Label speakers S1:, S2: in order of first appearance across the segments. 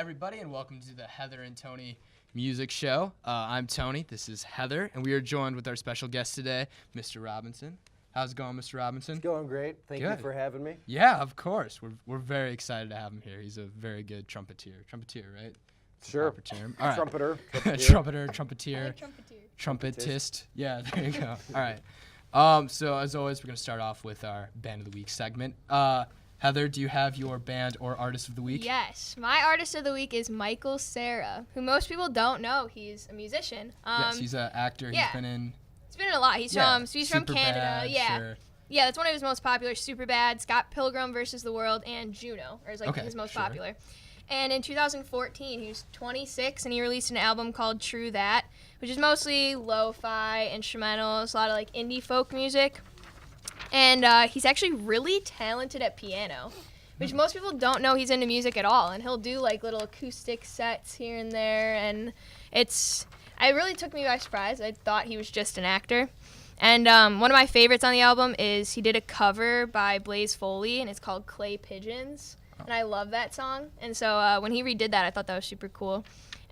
S1: everybody, and welcome to the Heather and Tony Music Show. I'm Tony. This is Heather, and we are joined with our special guest today, Mr. Robinson. How's it going, Mr. Robinson?
S2: It's going great. Thank you for having me.
S1: Yeah, of course. We're very excited to have him here. He's a very good trumpeter. Trumpeter, right? That's
S2: sure.
S1: Proper term. All right.
S2: Trumpeter.
S1: Trumpeter.
S3: I like trumpeter.
S1: Trumpetist. Yeah, there you go. All right. So as always, we're gonna start off with our Band of the Week segment. Heather, do you have your band or artist of the week?
S3: Yes, my artist of the week is Michael Cera, who most people don't know. He's a musician.
S1: Yes, he's an actor.
S3: Yeah.
S1: He's been in
S3: a lot. He's from Canada.
S1: Superbad,
S3: Yeah.
S1: Sure.
S3: Yeah, that's one of his most popular. Superbad, Scott Pilgrim versus the World, and Juno are his most popular. And in 2014, he was 26, and he released an album called True That, which is mostly lo-fi, instrumentals, a lot of like indie folk music. And he's actually really talented at piano, which most people don't know he's into music at all. And he'll do like little acoustic sets here and there, and it really took me by surprise. I thought he was just an actor. And one of my favorites on the album is he did a cover by Blaze Foley, and it's called Clay Pigeons. And I love that song. And so when he redid that, I thought that was super cool.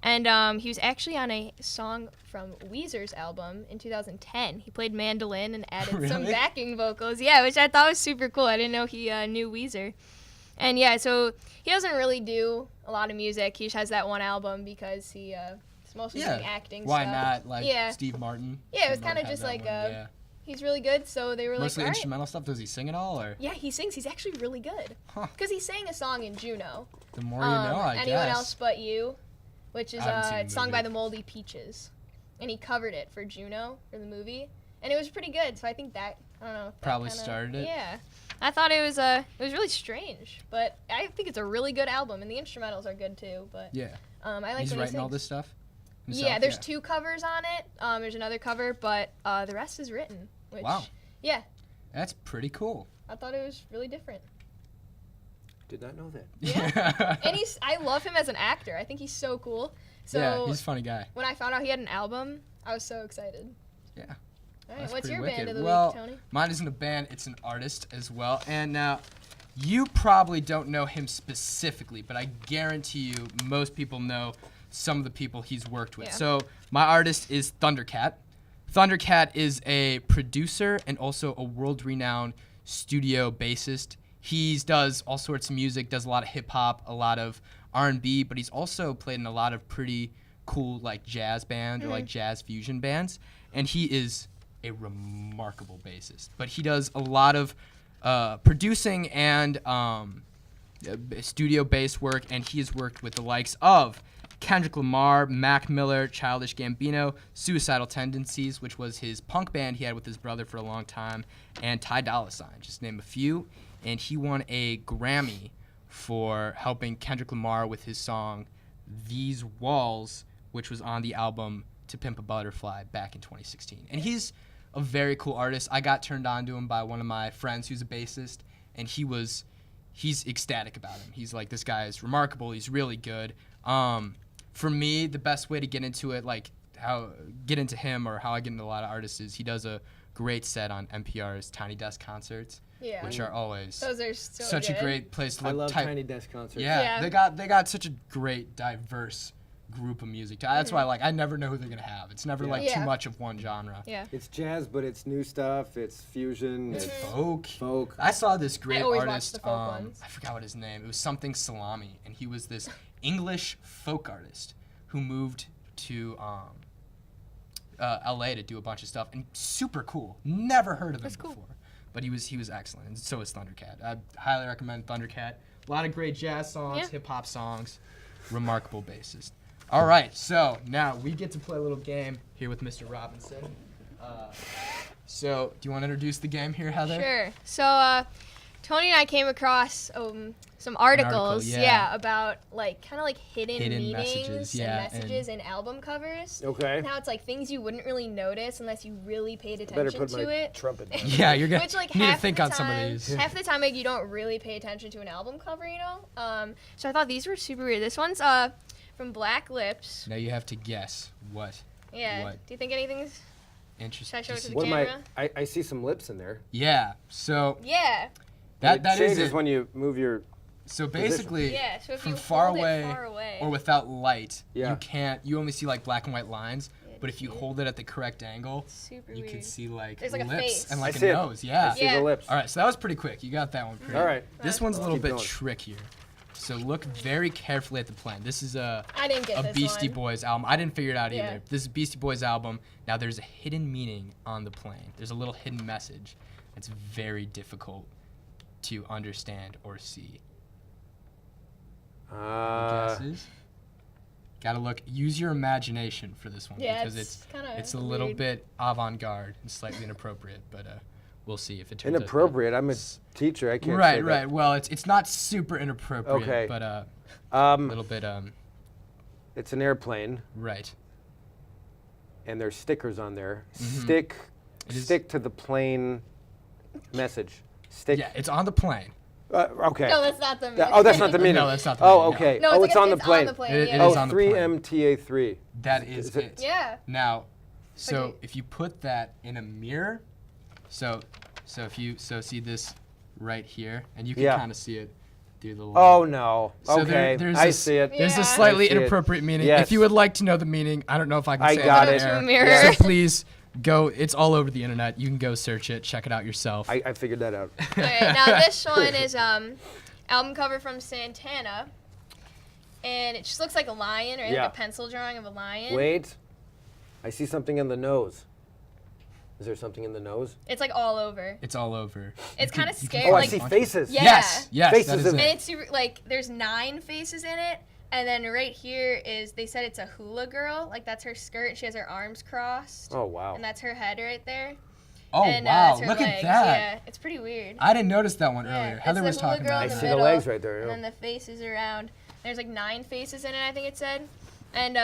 S3: And he was actually on a song from Weezer's album in 2010. He played mandolin and added some backing vocals. Yeah, which I thought was super cool. I didn't know he knew Weezer. And yeah, so he doesn't really do a lot of music. He just has that one album because he's mostly doing acting
S1: Why
S3: stuff.
S1: not, Steve Martin?
S3: Yeah, it was kind of just like he's really good, so they were
S1: mostly
S3: like,
S1: instrumental stuff. Does he sing at all, or?
S3: Yeah, he sings. He's actually really good. Because he sang a song in Juno.
S1: The more you know, I guess.
S3: Anyone Else But You, which is
S1: a
S3: sung by the Moldy Peaches. And he covered it for Juno, for the movie. And it was pretty good, so I think that, I don't know.
S1: Probably started it?
S3: Yeah. I thought it was really strange, but I think it's a really good album, and the instrumentals are good too, but
S1: yeah.
S3: I like
S1: He's
S3: when
S1: writing
S3: he
S1: all this stuff?
S3: Himself? Yeah, there's 2 covers on it. There's another cover, but the rest is written. Which,
S1: wow.
S3: Yeah.
S1: That's pretty cool.
S3: I thought it was really different.
S2: Did not know that.
S3: Yeah. And I love him as an actor. I think he's so cool. So
S1: yeah, he's a funny guy.
S3: When I found out he had an album, I was so excited.
S1: Yeah.
S3: All right, what's your band of the
S1: week,
S3: Tony?
S1: Mine isn't a band, it's an artist as well. And now, you probably don't know him specifically, but I guarantee you most people know some of the people he's worked with.
S3: Yeah.
S1: So my artist is Thundercat. Thundercat is a producer and also a world-renowned studio bassist. He does all sorts of music, does a lot of hip-hop, a lot of R&B, but he's also played in a lot of pretty cool like jazz band or like jazz fusion bands. And he is a remarkable bassist. But he does a lot of producing and studio bass work, and he has worked with the likes of Kendrick Lamar, Mac Miller, Childish Gambino, Suicidal Tendencies, which was his punk band he had with his brother for a long time, and Ty Dolla $ign, just to name a few. And he won a Grammy for helping Kendrick Lamar with his song These Walls, which was on the album To Pimp a Butterfly back in 2016. And he's a very cool artist. I got turned on to him by one of my friends who's a bassist, and he's ecstatic about him. He's like, this guy is remarkable. He's really good. For me, the best way to get into it, like get into him or how I get into a lot of artists is he does a great set on NPR's Tiny Desk concerts, which are always
S3: Those are so
S1: such
S3: good.
S1: a great place to look.
S2: I love Tiny Desk concerts.
S1: Yeah, they got such a great, diverse group of music. That's why I never know who they're gonna have. It's never too much of one genre.
S3: Yeah.
S2: It's jazz, but it's new stuff. It's fusion. It's
S1: folk. I saw this great
S3: always watch
S1: artist.
S3: the folk ones.
S1: I forgot what his name. It was something Salami, and he was this English folk artist who moved to LA to do a bunch of stuff, and super cool. Never heard of him before, but he was excellent, and so is Thundercat. I highly recommend Thundercat. A lot of great jazz songs, hip hop songs, remarkable bassist. All right, so now we get to play a little game here with Mr. Robinson. So, do you want to introduce the game here, Heather?
S3: Sure. So, Tony and I came across some articles, about kind of hidden meanings
S1: messages,
S3: and messages in album covers.
S2: Okay.
S3: And how it's things you wouldn't really notice unless you really paid
S2: Better
S3: attention
S2: put
S3: to
S2: my
S3: it.
S2: trumpet down.
S1: Yeah, you're gonna
S3: Which,
S1: need to think on some of these.
S3: Half the time, you don't really pay attention to an album cover, So I thought these were super weird. This one's from Black Lips.
S1: Now you have to guess what.
S3: Yeah.
S1: What?
S3: Do you think anything's
S1: Interesting.
S3: Should I show it to the
S2: What
S3: camera?
S2: I see some lips in there.
S1: Yeah. So
S3: Yeah.
S1: that
S2: it
S1: is
S2: changes
S1: it.
S2: when you move your
S1: So basically,
S3: Yeah, so if
S1: from
S3: you
S1: far
S3: hold it
S1: away,
S3: far away.
S1: or without light,
S2: Yeah.
S1: you only see like black and white lines.
S3: Yeah,
S1: But if you
S3: see it?
S1: hold it at the correct angle,
S3: Super
S1: you
S3: weird.
S1: can see like
S3: There's like a
S1: lips
S3: face.
S1: and
S2: I
S1: like
S2: see
S1: a
S2: it.
S1: nose. Yeah.
S2: I see
S3: Yeah.
S2: the lips.
S1: All right, so that was pretty quick. You got that one pretty.
S2: All right.
S1: This
S3: That's
S1: one's a
S3: cool.
S1: little
S2: Keep
S1: bit
S2: going.
S1: trickier. So look very carefully at the plan. This is a
S3: I didn't get this
S1: Beastie
S3: one.
S1: Boys album. I didn't figure it out
S3: Yeah.
S1: either. This is Beastie Boys album. Now there's a hidden meaning on the plane. There's a little hidden message that's very difficult to understand or see. Any guesses? Gotta look. Use your imagination for this one
S3: Yeah,
S1: because
S3: it's kinda
S1: it's a little
S3: weird.
S1: bit avant-garde and slightly inappropriate, but we'll see if it turns out good.
S2: Inappropriate. I'm a teacher. I can't say
S1: Right,
S2: that.
S1: right. Well, it's not super inappropriate,
S2: Okay.
S1: but a
S2: Um,
S1: little bit
S2: it's an airplane,
S1: right.
S2: and there's stickers on there.
S1: Mhm.
S2: Stick
S1: It is-
S2: to the plane message. Stick.
S1: Yeah, it's on the plane.
S2: Okay.
S3: No, that's not the.
S2: Oh, that's not the meaning.
S1: No, that's not the
S2: Oh,
S1: meaning, no.
S2: okay.
S3: No,
S2: oh,
S3: it's,
S2: it's
S3: like
S2: on the plane.
S3: On the plane.
S1: It
S3: yeah.
S1: is
S2: Oh,
S1: on the plane.
S2: 3MTA3.
S1: That is
S2: Is it-
S1: it.
S3: Yeah.
S1: Now, so
S3: Okay.
S1: if you put that in a mirror, so if you see this right here, and you can
S2: Yeah.
S1: kind of see it through the light.
S2: Oh no.
S1: So
S2: okay.
S1: there's
S2: I
S1: a-
S2: see it.
S1: There's
S3: Yeah.
S1: a slightly
S2: I see it.
S1: inappropriate meaning.
S2: Yes.
S1: If you would like to know the meaning, I don't know if I can
S2: I
S1: say
S2: got
S1: it
S2: it.
S1: on air.
S3: To a mirror.
S1: So please go. It's all over the internet. You can go search it, check it out yourself.
S2: I figured that out.
S3: Okay, now this one is album cover from Santana, and it just looks like a lion or
S2: Yeah.
S3: like a pencil drawing of a lion.
S2: Wait. I see something in the nose. Is there something in the nose?
S3: It's like all over.
S1: It's all over.
S3: It's
S1: You
S3: kinda
S1: can- you can
S3: scary,
S2: Oh,
S1: find
S2: I
S3: like-
S2: see
S1: a bunch-
S2: faces.
S3: Yeah.
S1: Yes, yes,
S2: Faces
S1: that is
S2: of-
S3: And
S1: it.
S3: it's super, like there's 9 faces in it, and then right here is they said it's a hula girl, like that's her skirt. And she has her arms crossed,
S2: Oh wow.
S3: and that's her head right there.
S1: Oh
S3: and,
S1: wow!
S3: that's her
S1: Look
S3: legs.
S1: at that.
S3: Yeah, it's pretty weird.
S1: I didn't notice that one
S3: Yeah,
S1: earlier.
S3: it's
S1: Heather
S3: the
S1: was
S3: hula
S1: talking
S3: girl
S1: about
S3: in
S2: I
S3: the
S2: see
S1: it.
S2: the
S3: middle,
S2: legs right there.
S3: And
S2: yeah.
S3: then the faces around. There's like 9 faces in it, I think it said. And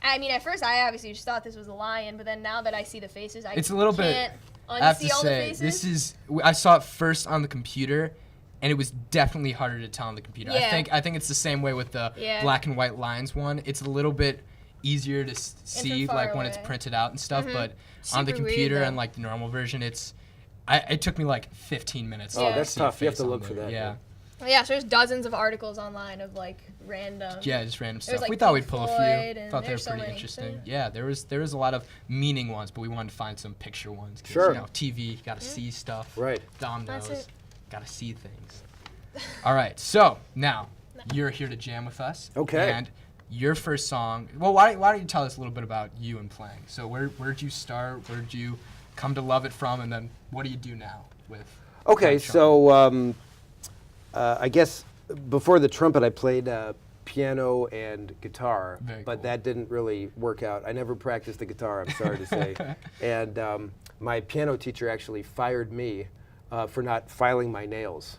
S3: I mean, at first I obviously just thought this was a lion, but then now that I see the faces, I
S1: It's a little bit-
S3: can't
S1: I have to
S3: unsee all the
S1: say,
S3: faces.
S1: this is. I saw it first on the computer, and it was definitely harder to tell on the computer.
S3: Yeah.
S1: I think it's the same way with the
S3: Yeah.
S1: black and white lines one. It's a little bit easier to see
S3: far
S1: like when it's
S3: away.
S1: printed out and stuff, but on the
S3: Super weird,
S1: computer
S3: though.
S1: and like the normal version, it took me like 15 minutes.
S2: Oh,
S1: to
S2: that's
S1: see a
S2: tough. You have
S1: face
S2: to
S1: on
S2: look for
S1: there.
S2: that,
S1: Yeah.
S3: Yeah, so there's dozens of articles online of like random.
S1: Yeah, just random
S3: There's,
S1: stuff.
S3: like,
S1: we thought
S3: Pink
S1: we'd pull a
S3: Floyd,
S1: few.
S3: and
S1: Thought they were
S3: there's so
S1: pretty
S3: many,
S1: interesting.
S3: so-
S1: Yeah, there was a lot of meaning ones, but we wanted to find some picture ones. 'Cause,
S2: Sure.
S1: You know, TV, gotta see stuff.
S2: Right.
S1: Dom
S3: That's
S1: knows.
S3: it.
S1: Gotta see things. All right, so now you're here to jam with us.
S2: Okay.
S1: And your first song. Well, why don't you tell us a little bit about you and playing? So where'd you start? Where'd you come to love it from? And then what do you do now with?
S2: Okay,
S1: playing trumpet?
S2: so I guess before the trumpet, I played piano and guitar,
S1: Very
S2: but
S1: cool.
S2: that didn't really work out. I never practiced the guitar, I'm sorry to say. And my piano teacher actually fired me for not filing my nails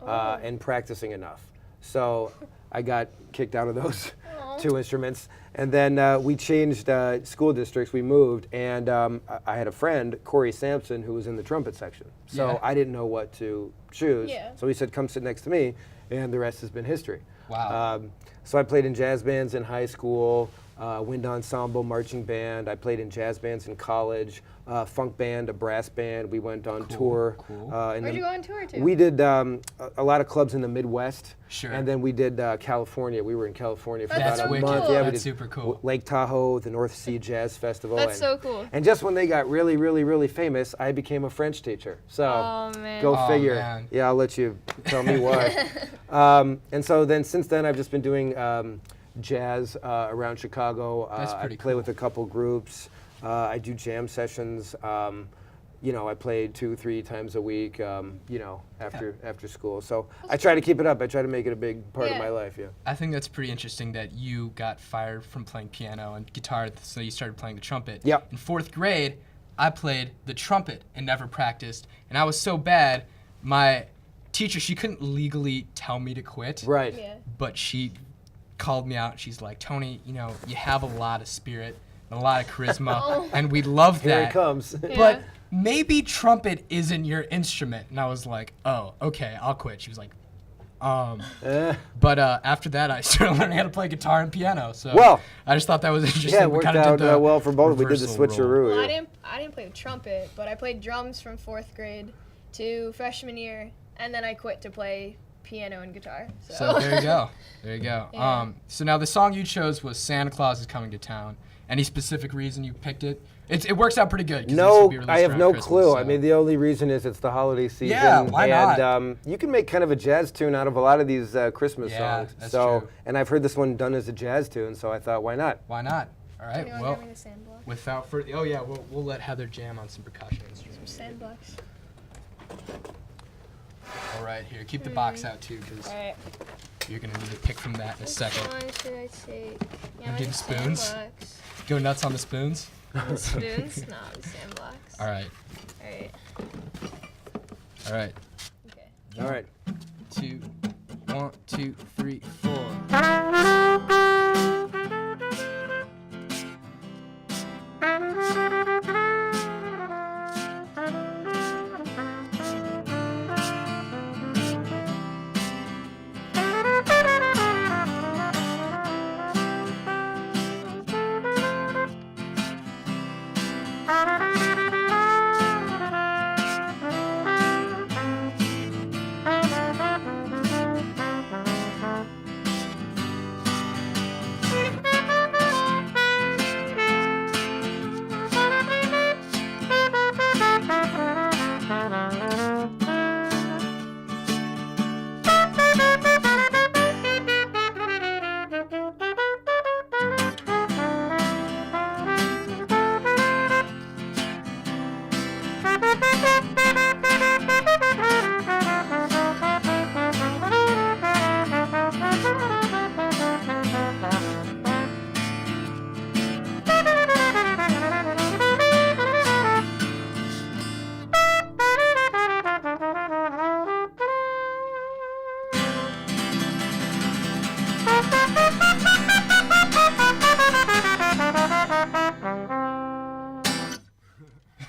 S2: and practicing enough. So I got kicked out of those
S3: Aw.
S2: 2 instruments. And then we changed school districts, we moved, and I had a friend, Corey Sampson, who was in the trumpet section. So
S1: Yeah.
S2: I didn't know what to choose.
S3: Yeah.
S2: So he said, come sit next to me, and the rest has been history.
S1: Wow.
S2: So I played in jazz bands in high school, wind ensemble, marching band. I played in jazz bands in college, funk band, a brass band. We went on
S1: Cool,
S2: tour.
S1: cool.
S2: And
S3: Where'd
S2: then
S3: you go on tour to?
S2: we did a lot of clubs in the Midwest.
S1: Sure.
S2: And then we did California. We were in California for
S3: That's
S2: about
S3: so
S2: a month.
S3: cool.
S2: Yeah, we
S1: That's
S2: did
S1: super cool.
S2: Lake Tahoe, the North Sea Jazz Festival.
S3: That's
S2: and,
S3: so cool.
S2: And just when they got really, really, really famous, I became a French teacher. So
S3: Oh man.
S2: go
S1: Oh,
S2: figure.
S1: man.
S2: Yeah, I'll let you tell me why. And so then since then, I've just been doing jazz around Chicago.
S1: That's
S2: I
S1: pretty
S2: play
S1: cool.
S2: with a couple groups. I do jam sessions. You know, I play 2-3 times a week. You know, after school. So I try to keep it up. I try to make it a big part of
S3: Yeah.
S2: my life. Yeah.
S1: I think that's pretty interesting that you got fired from playing piano and guitar, so you started playing the trumpet.
S2: Yep.
S1: In 4th grade, I played the trumpet and never practiced, and I was so bad, my teacher, she couldn't legally tell me to quit,
S2: Right.
S3: Yeah.
S1: but she called me out. She's like, Tony, you know, you have a lot of spirit and a lot of charisma,
S3: Oh.
S1: and we love
S2: Here
S1: that.
S2: it comes.
S3: Yeah.
S1: But maybe trumpet isn't your instrument. And I was like, oh, okay, I'll quit. She was like, but after that, I started learning how to play guitar and piano. So
S2: Well,
S1: I just thought that was interesting.
S2: yeah, it
S1: We
S2: worked
S1: kinda
S2: out
S1: did the
S2: well for both. We did the
S1: reversal role.
S2: switcheroo.
S3: Well,
S2: yeah.
S3: I didn't play the trumpet, but I played drums from 4th grade to freshman year, and then I quit to play piano and guitar.
S1: So there you go. There you go.
S3: Yeah.
S1: So now the song you chose was Santa Claus is Coming to Town. Any specific reason you picked it? It works out pretty good. 'Cause this will
S2: No,
S1: be released
S2: I have
S1: around
S2: no
S1: Christmas,
S2: clue.
S1: so-
S2: I mean, the only reason is it's the holiday season.
S1: Yeah, why not?
S2: And you can make kind of a jazz tune out of a lot of these Christmas
S1: Yeah,
S2: songs.
S1: that's
S2: so,
S1: true.
S2: and I've heard this one done as a jazz tune, so I thought, why not?
S1: Why not? All right.
S3: Anyone
S1: Well,
S3: got me the sand block?
S1: without further, oh yeah, we'll let Heather jam on some percussion
S3: Some
S1: instruments.
S3: sand blocks.
S1: All right, here, keep the box out too, because
S3: All right.
S1: you're gonna need to pick from that in a second.
S3: Which one should I take? Yeah,
S1: I'm
S3: I
S1: getting
S3: like
S1: spoons.
S3: sand blocks.
S1: Go nuts on the spoons.
S3: The spoons? No, the sand blocks.
S1: All right.
S3: All right.
S1: All right.
S3: Okay.
S2: All right.
S1: 2, 1, 2, 3, 4.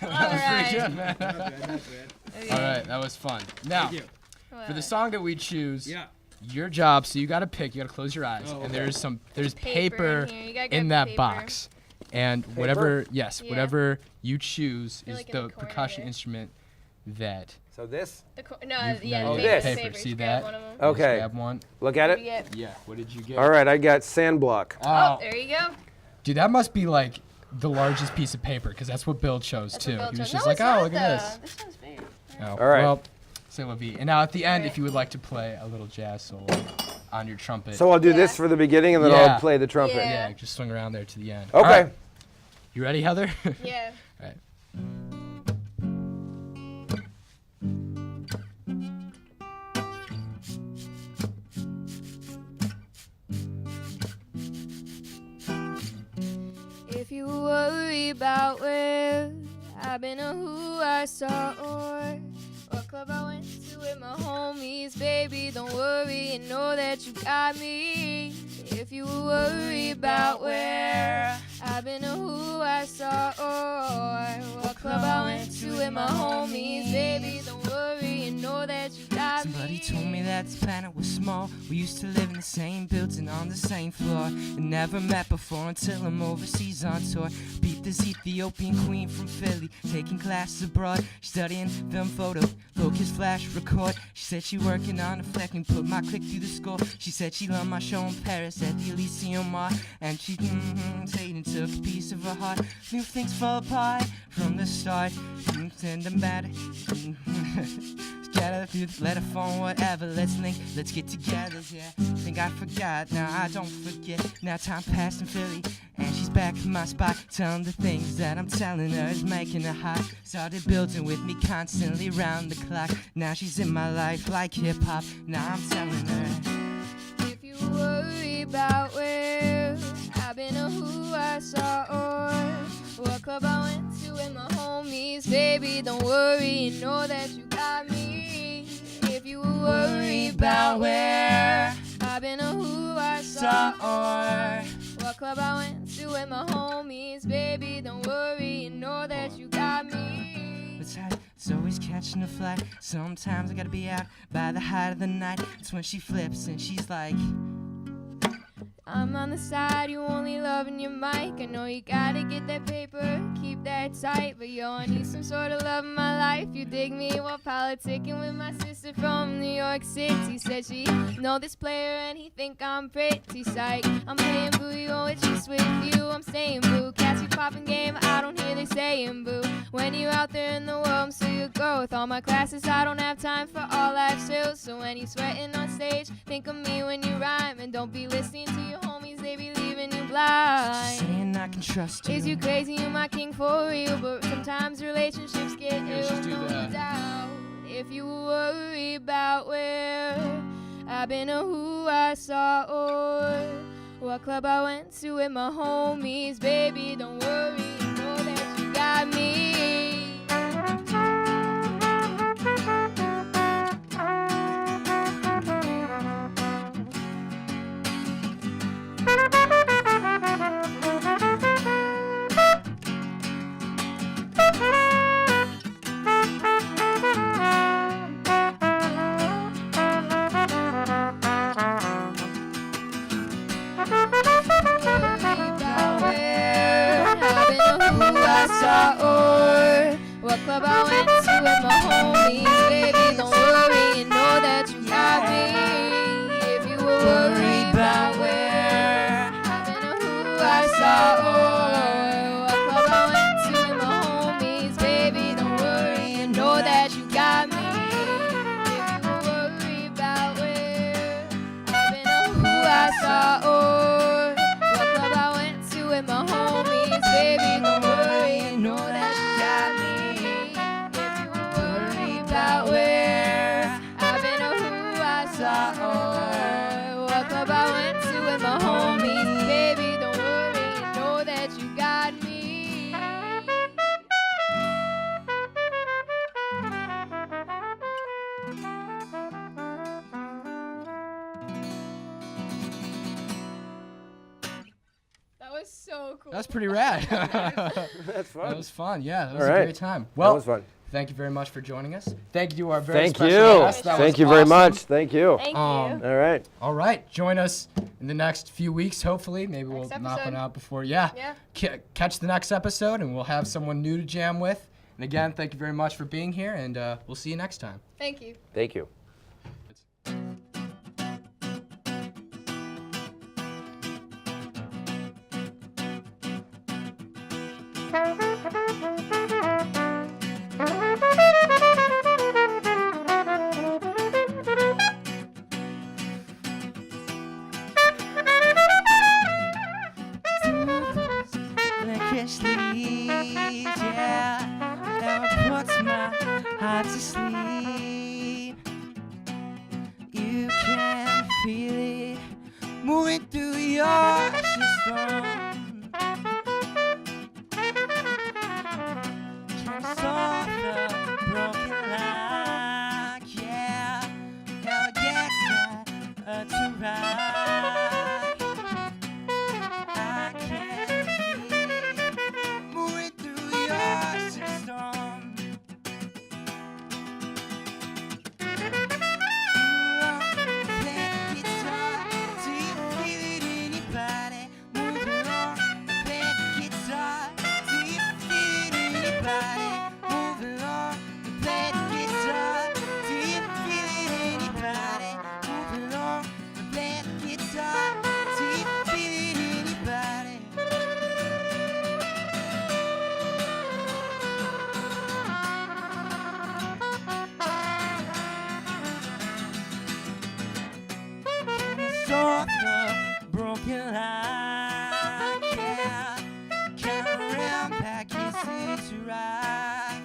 S1: Good, man. All right, that was fun. Now, for the song that we choose, your job. So you got to pick. You got to close your eyes, and there's paper
S3: in here. You gotta
S1: in
S3: grab
S1: that
S3: paper.
S1: box, and whatever whatever you choose
S3: They're
S1: is
S3: like in
S1: the
S3: the corner
S1: percussion
S3: there.
S1: instrument that.
S2: So this?
S3: Yeah,
S1: you
S3: the
S2: this.
S3: paper.
S1: paper.
S3: Just
S1: See
S3: grab
S1: that?
S3: one of 'em.
S1: Just
S2: Okay.
S1: grab one.
S2: Look at
S3: What do
S2: it.
S3: you get?
S1: Yeah. What did you get?
S2: All right, I got sand block.
S3: Oh, there you go.
S1: Dude, that must be like the largest piece of paper because that's what Bill chose
S3: That's
S1: too.
S3: what Bill
S1: He was
S3: chose.
S1: just
S3: No,
S1: like,
S3: it's
S1: oh,
S3: not,
S1: look at this.
S3: though. This one's big.
S1: Oh,
S2: All right.
S1: Well, c'est la vie. And now at the end,
S3: Right.
S1: if you would like to play a little jazz solo on your trumpet.
S2: So I'll do this
S3: Yeah.
S2: for the beginning, and then
S1: Yeah.
S2: I'll play the trumpet.
S3: Yeah.
S1: yeah, just swing around there to the end.
S2: Okay.
S1: All right. You ready, Heather?
S3: Yeah.
S1: All right.
S3: If you worry about where I've been or who I saw or what club I went to with my homies, baby, don't worry and know that you got me. If you worry about where I've been or who I saw or what club I went to with my homies, baby, don't worry and know that you got me.
S4: Somebody told me that this planet was small. We used to live in the same building on the same floor and never met before until I'm overseas on tour. Peep this Ethiopian queen from Philly, taking classes abroad, studying film photo, focus flash record. She said she working on a fleck and put my click through the score. She said she loved my show in Paris at the Elysium Art, and she stayed and took a piece of her heart. New things fall apart from the start, and I'm bad. Together through the letter phone, whatever. Let's link, let's get together. Yeah, think I forgot, now I don't forget. Now time passed in Philly, and she's back in my spot, telling the things that I'm telling her is making her hot. Started building with me constantly round the clock. Now she's in my life like hip hop. Now I'm telling her.
S3: If you worry about where I've been or who I saw or what club I went to with my homies, baby, don't worry and know that you got me. If you worry about where I've been or who I saw or what club I went to with my homies, baby, don't worry and know that you got me.
S4: It's hard, it's always catching a flight. Sometimes I gotta be out by the height of the night. It's when she flips and she's like,
S3: I'm on the side, you only loving your mic. I know you gotta get that paper, keep that tight. But yo, I need some sort of love in my life. You dig me while politicking with my sister from New York City. Said she know this player and he think I'm pretty psych. I'm playing boo, you know it's just with you. I'm staying boo, catch you popping game, I don't hear they saying boo. When you out there in the world, I'm still your girl. With all my classes, I don't have time for all life skills. So when you sweating on stage, think of me when you rhyme. And don't be listening to your homies, they be leaving you blind.
S4: Saying I can trust you.
S3: Is you crazy, you my king for real. But sometimes relationships get
S1: Let's just do
S3: ill, no
S1: that.
S3: doubt. If you worry about where I've been or who I saw or what club I went to with my homies, baby, don't worry, you know that you got me. Or what club I went to with my homies, baby, don't worry, you know that you got me. If you were worried about where I've been or who I saw, or what club I went to with my homies, baby, don't worry, you know that you got me. If you were worried about where I've been or who I saw, or what club I went to with my homies, baby, don't worry, you know that you got me. If you were worried about where I've been or who I saw, or what club I went to with my homies, baby, don't worry, you know that you got me. That was so cool.
S1: That's pretty rad.
S2: That's fun.
S1: That was fun. Yeah, that was
S2: All
S1: a
S2: right.
S1: great time.
S2: That
S1: Well,
S2: was fun.
S1: thank you very much for joining us. Thank you to our very
S2: Thank
S1: special
S2: you.
S1: guest. That
S2: Thank
S1: was
S2: you very
S1: awesome.
S2: much. Thank you.
S3: Thank
S1: Um,
S3: you.
S2: All right.
S1: All right, join us in the next few weeks, hopefully. Maybe we'll
S3: Next
S1: knock one
S3: episode.
S1: out before. Yeah.
S3: Yeah.
S1: Catch the next episode, and we'll have someone new to jam with. And again, thank you very much for being here, and we'll see you next time.
S3: Thank you.
S2: Thank you.
S4: Yeah, that puts my heart to sleep. You can feel it moving through your system. Can solve the broken lock. Yeah, never get that to right. I can feel it moving through your system. Play the guitar till you feel it in your body. Move along, play the guitar till you feel it in your body. Move along, play the guitar till you feel it in your body. Move along, play the guitar till you feel it in your body. Sort the broken line, yeah. Count around back in city to ride.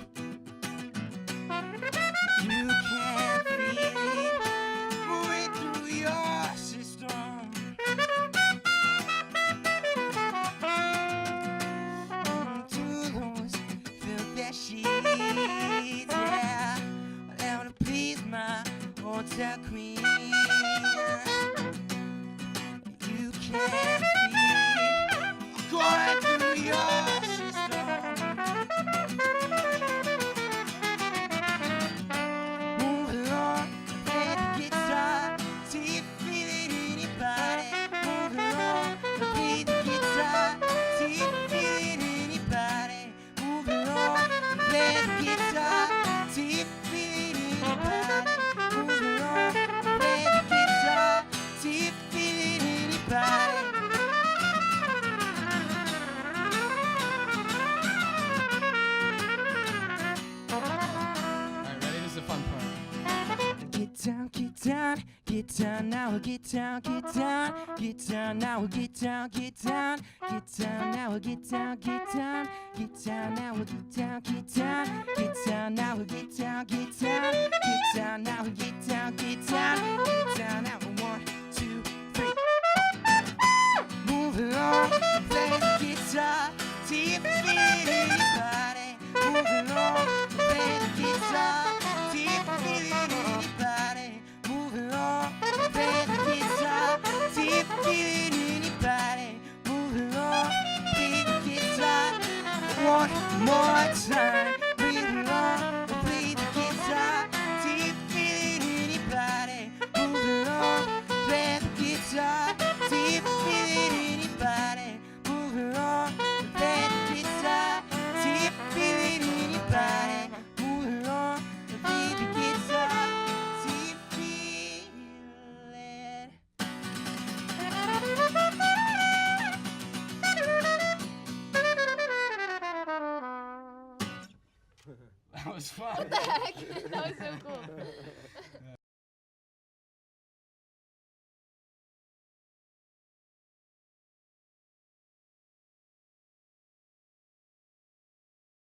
S4: You can feel it moving through your system. To those filthy sheets, yeah. I want to please my hotel queen. You can feel it going through your system. Move along, play the guitar till you feel it in your body. Move along, down, get down, now get down, get down, get down, now get down, get down, get down, now get down, get down, get down, now get down, get down, get down, now get down, get down, get down, now get down, get down, get down, now 1, 2, 3. Move along, play the guitar, see if it's feeling anybody. Move along, play the guitar, see if it's feeling anybody. Move along, play the guitar, see if it's feeling anybody. Move along, play the guitar, one more time. Move along, play the guitar, see if it's feeling anybody. Move along, play the guitar, see if it's feeling anybody. Move along, play the guitar, see if it's feeling anybody. Move along, play the guitar, see if it's feeling.
S1: That was fun.
S3: What the heck? That was so cool.